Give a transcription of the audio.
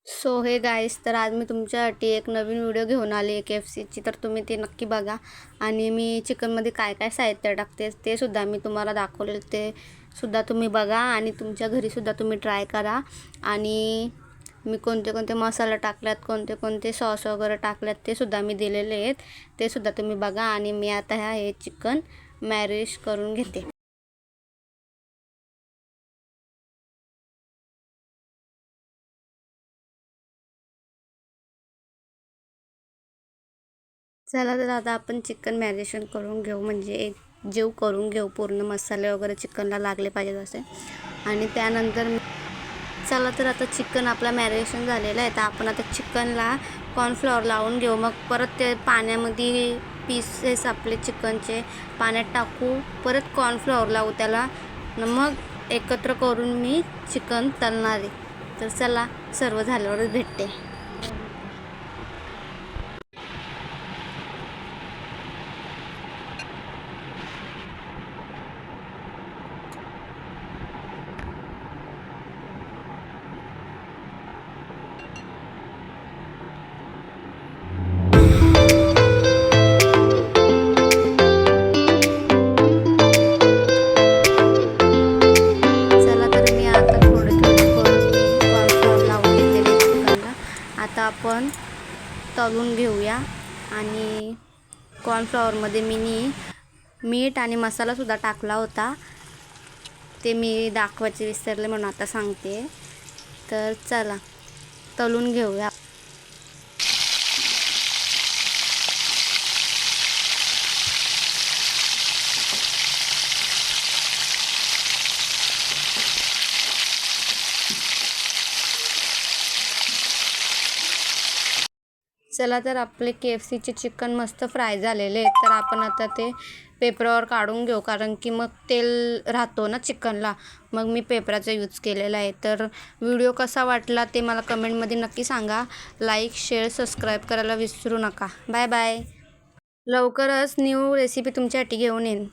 So hey guys, तर आज मी तुमच्यासाठी एक नवीन व्हिडिओ घेऊन आली आहे KFCची. तर तुम्ही ते नक्की बघा. आणि मी चिकनमध्ये काय काय साहित्य टाकते ते सुद्धा मी तुम्हाला दाखवले, ते सुद्धा तुम्ही बघा आणि तुमच्या घरीसुद्धा तुम्ही ट्राय करा. आणि मी कोणते कोणते मसाले टाकल्यात, कोणते कोणते सॉस वगैरे टाकल्यात ते सुद्धा मी दिलेले आहेत, ते सुद्धा तुम्ही बघा. आणि मी आता हे चिकन मॅरिनेट करून घेते. चला तर आता आपण चिकन मॅरिनेशन करून घेऊ, म्हणजे एक जीव करून घेऊ. पूर्ण मसाले वगैरे चिकनला लागले पाहिजेत असे. आणि त्यानंतर चला तर आता चिकन आपला मॅरिनेशन झालेलं आहे. तर आपण आता चिकनला कॉर्नफ्लॉवर लावून घेऊ. मग परत ते पाण्यामध्ये पीसेस आपले चिकनचे पाण्यात टाकू, परत कॉर्नफ्लॉवर लावू त्याला, मग एकत्र करून मी चिकन तळणार आहे. तर चला, सर्व झाल्यावरच भेटते. चला तर मी आता थोडे थोडे करून मी कॉर्नफ्लॉवर लावून घेतलेले चिकनला. आता आपण तळून घेऊया. आणि कॉर्नफ्लॉवरमध्ये मी मीठ आणि मसालासुद्धा टाकला होता, ते मी दाखवायचे विसरले म्हणून आता सांगते. तर चला तळून घेऊया. चला तर आपले KFCचे चिकन मस्त फ्राय झालेले आहेत. तर आपण आता ते पेपरावर काढून घेऊ, कारण की मग तेल राहतो ना चिकनला. मग मी पेपराचा यूज केलेला आहे. तर व्हिडिओ कसा वाटला ते मला कमेंटमध्ये नक्की सांगा. लाईक, शेअर, सबस्क्राईब करायला विसरू नका. Bye bye. लवकरच न्यू रेसिपी तुमच्यासाठी घेऊन येईन.